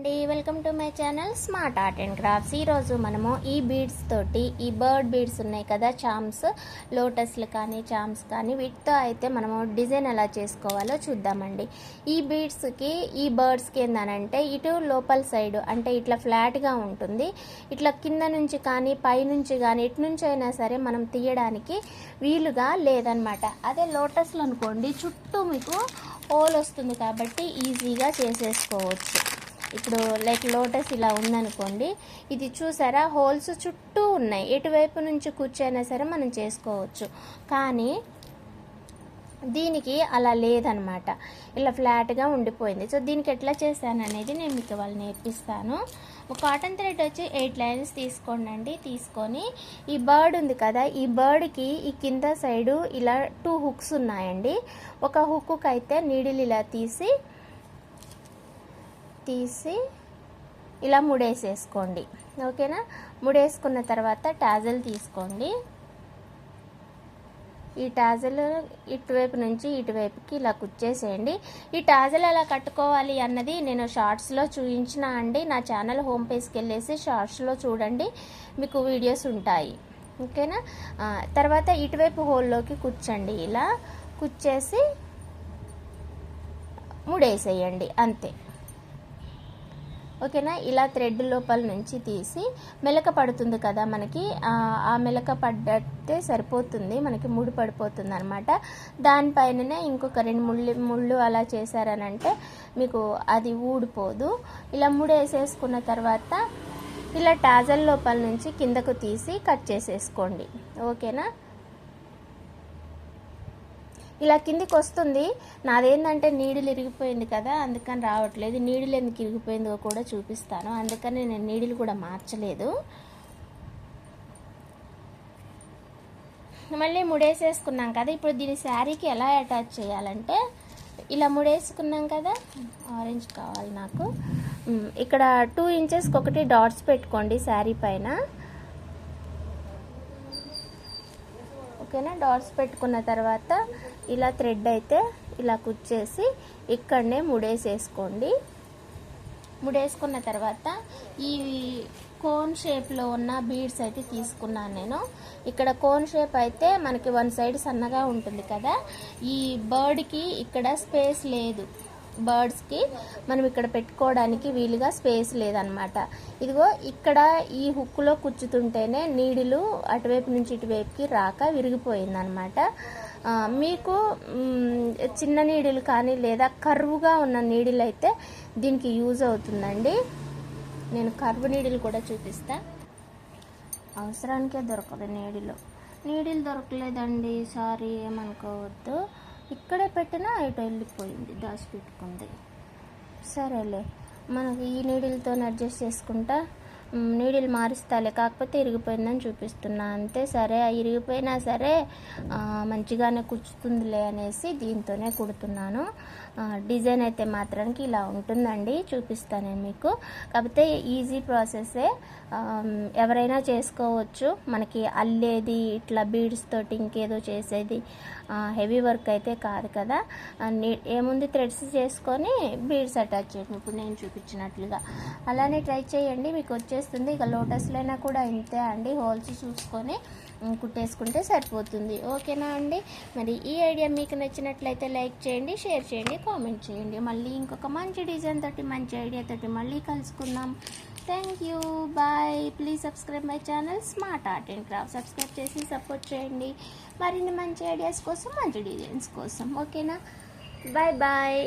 అండి, welcome to my channel smart art and crafts. ఈరోజు మనము ఈ బీడ్స్ తోటి, ఈ బర్డ్ బీడ్స్ ఉన్నాయి కదా, చామ్స్, లోటస్లు కానీ చామ్స్ కానీ, వీటితో అయితే మనము డిజైన్ ఎలా చేసుకోవాలో చూద్దామండి. ఈ బీడ్స్కి, ఈ బర్డ్స్కి ఏందనంటే ఇటు లోపల సైడ్ అంటే ఇట్లా ఫ్లాట్గా ఉంటుంది. ఇట్లా కింద నుంచి కానీ పై నుంచి కానీ ఎటు నుంచి అయినా సరే మనం తీయడానికి వీలుగా లేదనమాట. అదే లోటస్లు అనుకోండి, చుట్టూ మీకు హోల్ వస్తుంది కాబట్టి ఈజీగా చేసేసుకోవచ్చు. ఇప్పుడు లైక్ లోటస్ ఇలా ఉందనుకోండి, ఇది చూసారా హోల్స్ చుట్టూ ఉన్నాయి, ఎటువైపు నుంచి కూర్చైనా సరే మనం చేసుకోవచ్చు. కానీ దీనికి అలా లేదనమాట, ఇలా ఫ్లాట్గా ఉండిపోయింది. సో దీనికి ఎట్లా చేశాను అనేది నేను మీకు వాళ్ళు నేర్పిస్తాను. ఒక కాటన్ థ్రెడ్ వచ్చి 8 లైన్స్ తీసుకోండి. తీసుకొని ఈ బర్డ్ ఉంది కదా, ఈ బర్డ్కి ఈ కింద సైడు ఇలా 2 హుక్స్ ఉన్నాయండి. ఒక హుక్కు అయితే నీడిల్ ఇలా తీసి ఇలా ముడేసేసుకోండి. ఓకేనా? ముడేసుకున్న తర్వాత టాజల్ తీసుకోండి. ఈ టాజల్ ఇటువైపు నుంచి ఇటువైపుకి ఇలా కుచ్చేసేయండి. ఈ టాజల్ ఎలా కట్టుకోవాలి అన్నది నేను షార్ట్స్లో చూపించిన అండి. నా ఛానల్ హోమ్ పేజ్కి వెళ్ళేసి షార్ట్స్లో చూడండి, మీకు వీడియోస్ ఉంటాయి. ఓకేనా? తర్వాత ఇటువైపు హోల్లోకి కుచ్చండి. ఇలా కుచ్చేసి ముడేసేయండి, అంతే. ఓకేనా? ఇలా థ్రెడ్ లోపల నుంచి తీసి మెలక పడుతుంది కదా మనకి, ఆ మెలక పడ్డట్టే సరిపోతుంది, మనకి ముడి పడిపోతుంది అనమాట. దానిపైననే ఇంకొక 2 ముళ్ళు అలా చేశారనంటే మీకు అది ఊడిపోదు. ఇలా ముడేసేసుకున్న తర్వాత ఇలా టాజల్ లోపల నుంచి కిందకు తీసి కట్ చేసేసుకోండి. ఓకేనా? ఇలా కిందికి వస్తుంది. నాదేంటంటే నీడిల్ ఇరిగిపోయింది కదా, అందుకని రావట్లేదు. నీడిల్ ఎందుకు ఇరిగిపోయిందో కూడా చూపిస్తాను, అందుకని నేను నీడిల్ కూడా మార్చలేదు. మళ్ళీ ముడేసేసుకున్నాం కదా, ఇప్పుడు దీని శారీకి ఎలా అటాచ్ చేయాలంటే ఇలా ముడేసుకున్నాం కదా, ఆరెంజ్ కావాలి నాకు. ఇక్కడ 2 ఇంచెస్కి ఒకటి డాట్స్ పెట్టుకోండి శారీ పైన. ఓకేనా? డాట్స్ పెట్టుకున్న తర్వాత ఇలా థ్రెడ్ అయితే ఇలా కుచ్చేసి ఇక్కడనే ముడేసేసుకోండి. ముడేసుకున్న తర్వాత ఈ కోన్ షేప్లో ఉన్న బీడ్స్ అయితే తీసుకున్నాను నేను. ఇక్కడ కోన్ షేప్ అయితే మనకి 1 సైడ్ సన్నగా ఉంటుంది కదా, ఈ బర్డ్కి ఇక్కడ స్పేస్ లేదు, బర్డ్స్కి మనం ఇక్కడ పెట్టుకోవడానికి వీలుగా స్పేస్ లేదనమాట. ఇదిగో ఇక్కడ ఈ హుక్లో కుచ్చుతుంటేనే నీడిలు అటువైపు నుంచి ఇటువైపుకి రాక విరిగిపోయిందనమాట. మీకు చిన్న నీడిలు కానీ లేదా కర్వ్గా ఉన్న నీడిల్ అయితే దీనికి యూజ్ అవుతుందండి. నేను కర్వ్ నీడిల్ కూడా చూపిస్తా. అవసరానికే దొరకదు నీడిల్ దొరకలేదండి, సారీ, ఏమనుకోవద్దు. ఇక్కడే పెట్టినా ఇటు వెళ్ళిపోయింది, దాచిపెట్టుకుంది. సరేలే, మనకి ఈ నీడిల్తో అడ్జస్ట్ చేసుకుంటా నీడిల్ మారుస్తాలే, కాకపోతే ఇరిగిపోయిందని చూపిస్తున్నా అంతే. సరే, ఇరిగిపోయినా సరే మంచిగానే కుచ్చుతుందిలే అనేసి దీంతోనే కుడుతున్నాను. డిజైన్ అయితే మాత్రానికి ఇలా ఉంటుందండి, చూపిస్తాను నేను మీకు. కాకపోతే ఈజీ ప్రాసెసే, ఎవరైనా చేసుకోవచ్చు. మనకి అల్లేది ఇట్లా బీడ్స్ తోటి ఇంకేదో చేసేది హెవీ వర్క్ అయితే కాదు కదా. ఏముంది, థ్రెడ్స్ చేసుకొని బీడ్స్ అటాచ్ చేయండి, ఇప్పుడు నేను చూపించినట్లుగా. అలానే ట్రై చేయండి, మీకు వచ్చేస్తుంది. ఇక లోటస్లైనా కూడా ఇంతే అండి, హోల్స్ చూసుకొని కుట్టేసుకుంటే సరిపోతుంది. ఓకేనా అండి? మరి ఈ ఐడియా మీకు నచ్చినట్లయితే లైక్ చేయండి, షేర్ చేయండి, కామెంట్ చేయండి. మళ్ళీ ఇంకొక మంచి డిజైన్ తోటి, మంచి ఐడియా తోటి మళ్ళీ కలుసుకుందాం. Thank you, bye. Please subscribe my channel smart art and craft. Subscribe చేసి సపోర్ట్ చేయండి మరిన్ని మంచి ఐడియాస్ కోసం, మంచి డిజైన్స్ కోసం. ఓకేనా? Bye bye.